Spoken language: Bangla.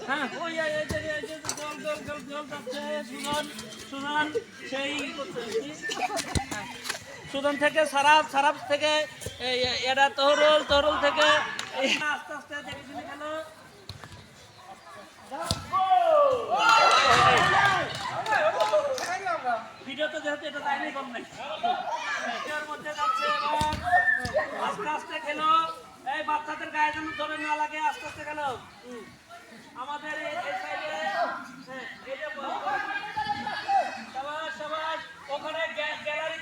হ্যাঁ ওই এই যে জল যাচ্ছে সুজন সেই সুজন থেকে সারাপ থেকে এরা তহরুল থেকে আস্তে আস্তে দেখে শুনে গেল ভিডিও তো যেহেতু এটা তাই কম নাই ভিডিওর মধ্যে যাচ্ছে এবং আস্তে আস্তে খেলো এই বাচ্চাদের গায়ে যেন ধরে না লাগে আস্তে আস্তে খেলো আমাদের এই সাইডে সবাই ওখানে গ্যালারি